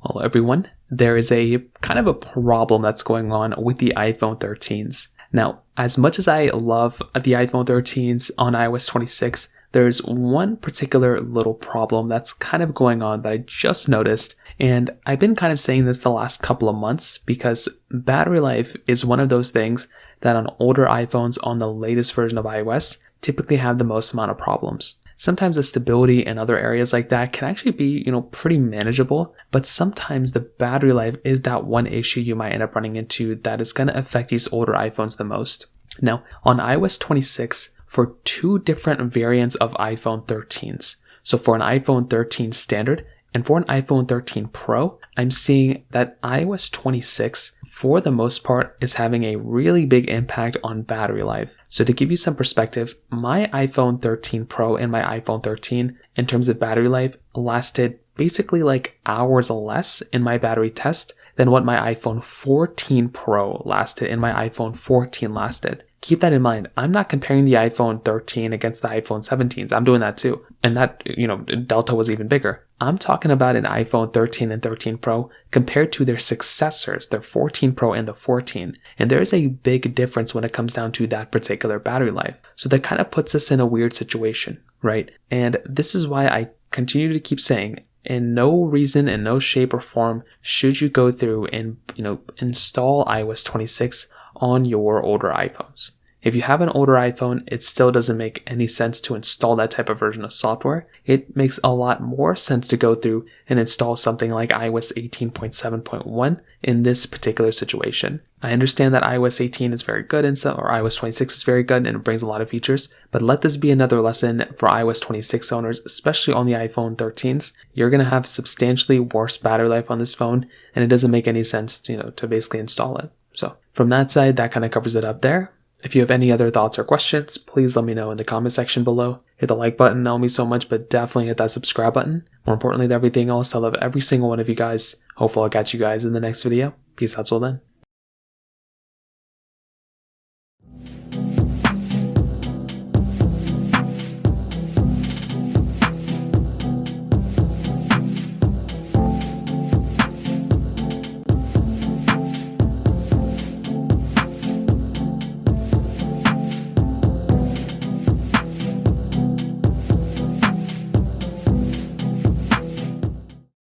Well, everyone, there is a kind of a problem that's going on with the iPhone 13s. Now, as much as I love the iPhone 13s on iOS 26, there's one particular little problem that's kind of going on that I just noticed. And I've been kind of saying this the last couple of months because battery life is one of those things that on older iPhones on the latest version of iOS typically have the most amount of problems. Sometimes the stability and other areas like that can actually be, pretty manageable, but sometimes the battery life is that one issue you might end up running into that is going to affect these older iPhones the most. Now, on iOS 26, for two different variants of iPhone 13s, so for an iPhone 13 standard and for an iPhone 13 Pro, I'm seeing that iOS 26, for the most part, is having a really big impact on battery life. So to give you some perspective, my iPhone 13 Pro and my iPhone 13, in terms of battery life, lasted basically like hours less in my battery test than what my iPhone 14 Pro lasted and my iPhone 14 lasted. Keep that in mind. I'm not comparing the iPhone 13 against the iPhone 17s. I'm doing that too. And that, delta was even bigger. I'm talking about an iPhone 13 and 13 Pro compared to their successors, their 14 Pro and the 14. And there is a big difference when it comes down to that particular battery life. So that kind of puts us in a weird situation, right? And this is why I continue to keep saying, in no reason, in no shape or form, should you go through and, install iOS 26 on your older iPhones. If you have an older iPhone, it still doesn't make any sense to install that type of version of software. It makes a lot more sense to go through and install something like iOS 18.7.1 in this particular situation. I understand that iOS 18 is very good or iOS 26 is very good and it brings a lot of features, but let this be another lesson for iOS 26 owners, especially on the iPhone 13s. You're going to have substantially worse battery life on this phone, and it doesn't make any sense, to basically install it. So from that side, that kind of covers it up there. If you have any other thoughts or questions, please let me know in the comment section below. Hit the like button, that'll mean so much, but definitely hit that subscribe button. More importantly than everything else, I love every single one of you guys. Hopefully I'll catch you guys in the next video. Peace out till then.